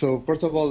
So first of all,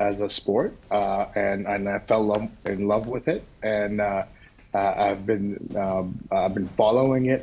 as a sport, and I fell in love with it, and I've been following it.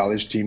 college team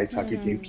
ice hockey team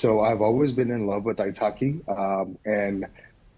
So I've always been in love with ice hockey, and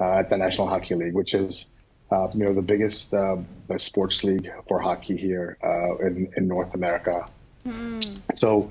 at the National Hockey League, which is the biggest sports league for hockey here in North America. So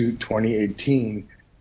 2018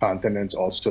continents also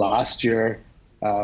last year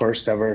first ever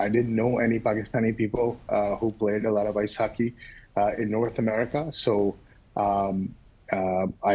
I didn't know any Pakistani people who played a lot of ice hockey in North America. So I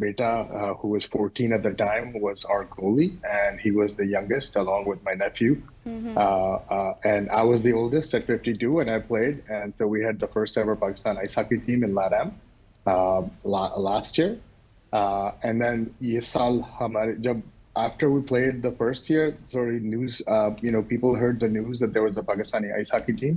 beta, who was 14 at the time, was our goalie, and he was the youngest along with my nephew. And I was the oldest at 52, and I played. And so we had the first ever Pakistan ice hockey team in LATAM last year. And then after we played the first year, news, people heard the news that there was a Pakistani ice hockey team.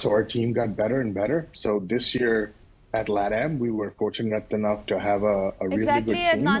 so our team got better and better. So this year at LATAM we were fortunate enough to have a really good team. Adnan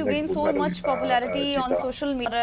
you gained so much popularity on social media.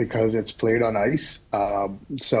because it's played on ice. So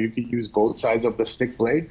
you can use both sides of the stick blade,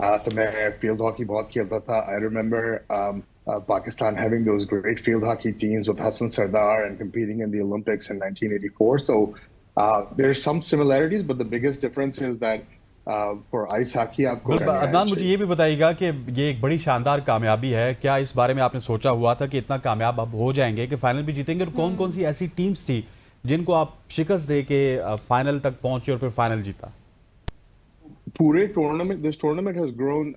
تو میں field hockey بہت کھیلتا تھا. I remember Pakistan having those great field hockey teams with Hassan Sardar and competing in the Olympics in 1984. So there's some similarities, but the biggest difference is that for ice hockey آپ کو عدنان مجھے یہ بھی بتائیے گا کہ یہ ایک بڑی شاندار کامیابی ہے. کیا اس بارے میں آپ نے سوچا ہوا تھا کہ اتنا کامیاب اب ہو جائیں گے کہ فائنل بھی جیتیں گے؟ اور کون کون سی ایسی ٹیمز تھی جن کو آپ شکست دے کے فائنل تک پہنچے اور پھر فائنل جیتا؟ پورے tournament this tournament has grown.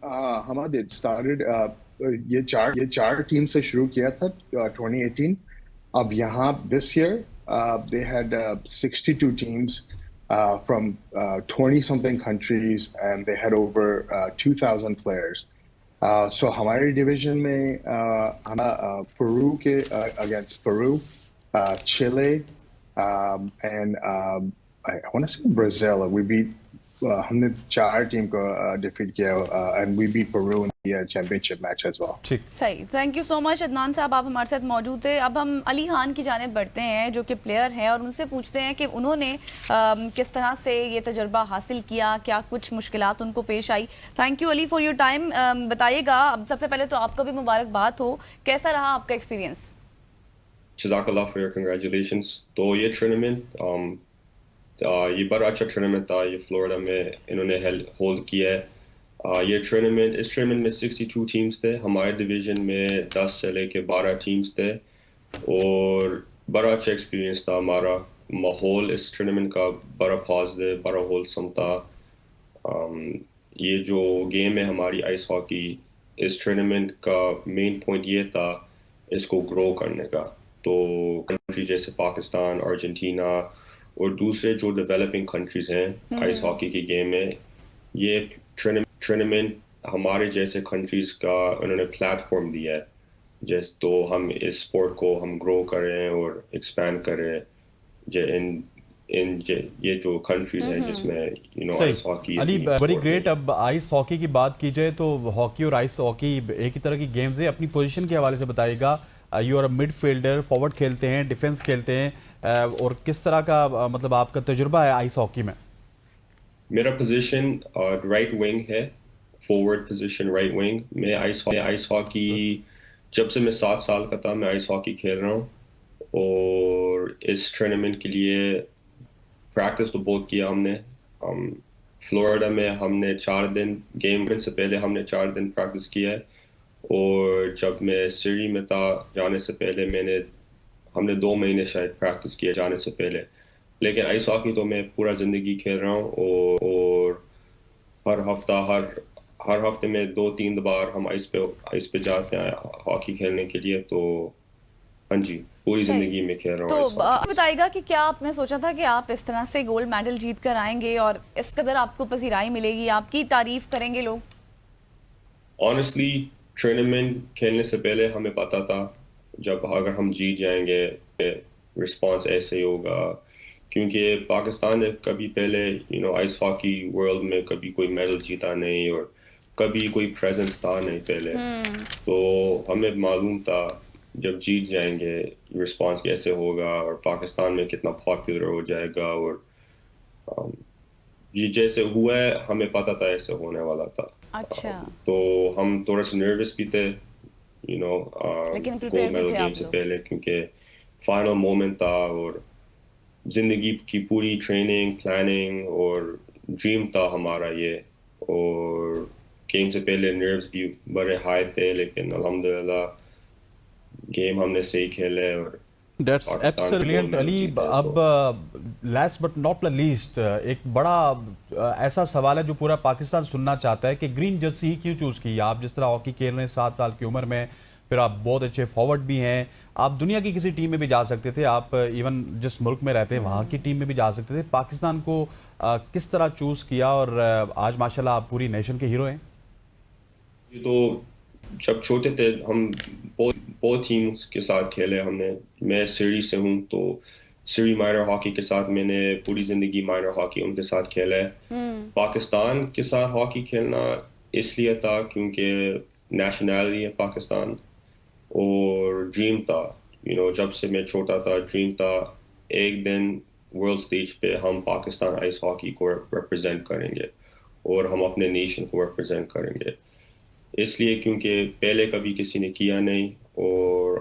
ہمارے اسٹارٹڈ یہ چار ٹیم سے شروع کیا تھا 2018. اب یہاں this year they had 62 teams from 20-something countries and they had over 2,000 players. So ہماری ڈویژن میں Peru کے against Peru, Chile, and I want to say Brazil. We beat ہم نے 4 ٹیم کو ڈیفیٹ کیا and we beat Peru in the championship match as well. صحیح. Thank you so مچ عدنان صاحب, آپ ہمارے ساتھ موجود تھے. اب ہم علی خان کی جانب بڑھتے ہیں جو کہ پلیئر ہیں, اور ان سے پوچھتے ہیں کہ انہوں نے کس طرح سے یہ تجربہ حاصل کیا, کیا کچھ مشکلات ان کو پیش آئی. Thank you Ali for your time. بتائیے گا, اب سب سے پہلے تو آپ کو بھی مبارکباد ہو, کیسا رہا آپ کا ایکسپیرینس؟ جزاک اللہ فار یور کنگریچولیشنز. تو یہ ٹورنامنٹ یہ بڑا اچھا ٹورنامنٹ تھا. یہ فلوریڈا میں انہوں نے ہولڈ کیا ہے. یہ ٹورنامنٹ اس ٹورنامنٹ میں 62 ٹیمز تھے. ہمارے ڈویژن میں 10 سے لے کے 12 ٹیمز تھے, اور بڑا اچھا ایکسپیرینس تھا. ہمارا ماحول اس ٹورنامنٹ کا بڑا پازیٹیو, بڑا ہولسم تھا. یہ جو گیم ہے ہماری آئس ہاکی, اس ٹورنامنٹ کا مین پوائنٹ یہ تھا اس کو گرو کرنے کا. تو کنٹری جیسے پاکستان, ارجنٹینا اور دوسرے جو ڈیولپنگ کنٹریز ہیں آئس ہاکی کی گیم میں, یہ ٹورنامنٹ ہمارے جیسے کنٹریز کا انہوں نے پلیٹ فارم دیا ہے. تو ہم اس اسپورٹ کو ہم گرو کریں اور ایکسپینڈ کریں یہ جو کنٹریز ہیں جس میں آئس ہاکی. علی ویری گریٹ. اب آئس ہاکی کی بات کی جائے تو ہاکی اور آئس ہاکی ایک ہی طرح کی گیمز ہیں. اپنی پوزیشن کے حوالے سے بتائیے گا. You are a midfielder, forward کھیلتے ہیں, ڈیفینس کھیلتے ہیں, اور کس طرح کا مطلب آپ کا تجربہ ہے آئس ہاکی میں؟ میرا پوزیشن رائٹ ونگ ہے, فارورڈ پوزیشن رائٹ ونگ. میں آئس ہاکی جب سے میں 7 سال کا تھا میں آئس ہاکی کھیل رہا ہوں, اور اس ٹورنامنٹ کے لیے پریکٹس تو بہت کیا ہم نے. فلوریڈا میں ہم نے 4 دن گیم سے پہلے ہم نے 4 دن پریکٹس کیا ہے, اور جب میں سری میں تھا جانے سے پہلے ہم نے 2 مہینے شاید پریکٹس کیا جانے سے پہلے. لیکن آئس ہاکی تو میں پورا زندگی کھیل رہا ہوں, اور ہر ہفتے میں 2-3 بار ہم آئس پہ جاتے ہیں ہاکی کھیلنے کے لیے. تو ہاں جی, پوری زندگی میں کھیل رہا ہوں. تو بتائیے گا کہ کیا آپ نے سوچا تھا کہ آپ اس طرح سے گولڈ میڈل جیت کر آئیں گے اور اس قدر آپ کو پذیرائی ملے گی, آپ کی تعریف کریں گے لوگ؟ آنیسٹلی ٹورنامنٹ کھیلنے سے پہلے ہمیں پتا تھا جب اگر ہم جیت جائیں گے رسپانس ایسے ہی ہوگا, کیونکہ پاکستان نے کبھی پہلے آئس ہاکی ورلڈ میں کبھی کوئی میڈل جیتا نہیں, اور کبھی کوئی پریزنس تھا نہیں پہلے. تو ہمیں معلوم تھا جب جیت جائیں گے رسپانس کیسے ہوگا, اور پاکستان میں کتنا پاپولر ہو جائے گا. اور یہ جیسے ہوا ہے ہمیں پتا تھا ایسے ہونے والا تھا. اچھا. تو ہم تھوڑا سا نروس بھی تھے گولڈ میڈل گیم سے پہلے, کیونکہ فائنل مومنٹ تھا, اور زندگی کی پوری ٹریننگ پلاننگ اور ڈریم تھا ہمارا یہ. اور گیم سے پہلے نروس بھی بڑے ہائی تھے, لیکن الحمدللہ گیم ہم نے صحیح کھیلے. اور That's excellent. علی, اب last but not least ایک بڑا ایسا سوال ہے جو پورا پاکستان سننا چاہتا ہے کہ گرین جرسی ہی کیوں چوز کی؟ آپ جس طرح ہاکی کھیل رہے ہیں 7 سال کی عمر میں, پھر آپ بہت اچھے فارورڈ بھی ہیں, آپ دنیا کی کسی ٹیم میں بھی جا سکتے تھے, آپ ایون جس ملک میں رہتے ہیں وہاں کی ٹیم میں بھی جا سکتے تھے. پاکستان کو کس طرح چوز کیا, اور آج ماشاءاللہ آپ پوری نیشن کے ہیرو ہیں؟ یہ تو جب چھوٹے تھے ہم بہت ٹیمز کے ساتھ کھیلے ہم نے. میں سری سے ہوں, تو سری مائنر ہاکی کے ساتھ میں نے پوری زندگی مائنر ہاکی ان کے ساتھ کھیلا ہے. پاکستان کے ساتھ ہاکی کھیلنا اس لیے تھا کیونکہ نیشنلٹی ہے پاکستان, اور ڈریم تھا جب سے میں چھوٹا تھا ڈریم تھا ایک دن ورلڈ اسٹیج پہ ہم پاکستان آئس ہاکی کو ریپرزینٹ کریں گے. اور ہم اپنے نیشن کو ریپرزینٹ کریں گے. اس لیے کیونکہ پہلے کبھی کسی نے کیا نہیں اور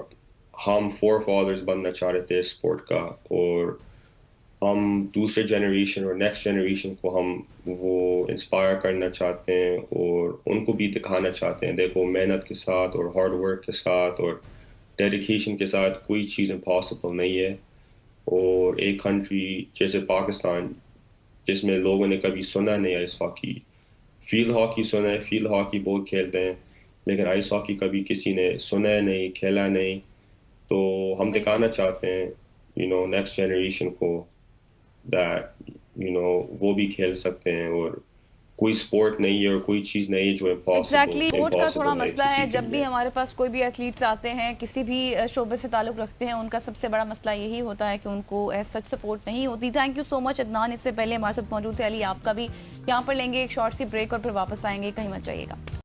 ہم فور فادرز بننا چاہ رہے تھے اسپورٹ کا, اور ہم دوسرے جنریشن اور نیکسٹ جنریشن کو ہم وہ انسپائر کرنا چاہتے ہیں اور ان کو بھی دکھانا چاہتے ہیں دیکھو محنت کے ساتھ اور ہارڈ ورک کے ساتھ اور ڈیڈیکیشن کے ساتھ کوئی چیز امپاسبل نہیں ہے. اور ایک کنٹری جیسے پاکستان جس میں لوگوں نے کبھی سنا نہیں آئس ہاکی, فیلڈ ہاکی سنا ہے, فیلڈ ہاکی بہت کھیلتے ہیں, لیکن آئس ہاکی کبھی کسی نے سنا نہیں, کھیلا نہیں. تو ہم دکھانا چاہتے ہیں نیکسٹ جنریشن کو وہ بھی کھیل سکتے ہیں اور کوئی سپورٹ نہیں ہے اور کوئی چیز نہیں ہے جو ایگزیکٹلی سپورٹ کا تھوڑا مسئلہ ہے. جب بھی ہمارے پاس کوئی بھی ایتھلیٹس آتے ہیں کسی بھی شعبے سے تعلق رکھتے ہیں, ان کا سب سے بڑا مسئلہ یہی ہوتا ہے کہ ان کو ایز سچ سپورٹ نہیں ہوتی. تھینک یو سو مچ عدنان, اس سے پہلے ہمارے ساتھ موجود تھے علی, آپ کا بھی یہاں پر لیں گے ایک شارٹ سی بریک اور پھر واپس آئیں گے, کہیں مت جائیے گا.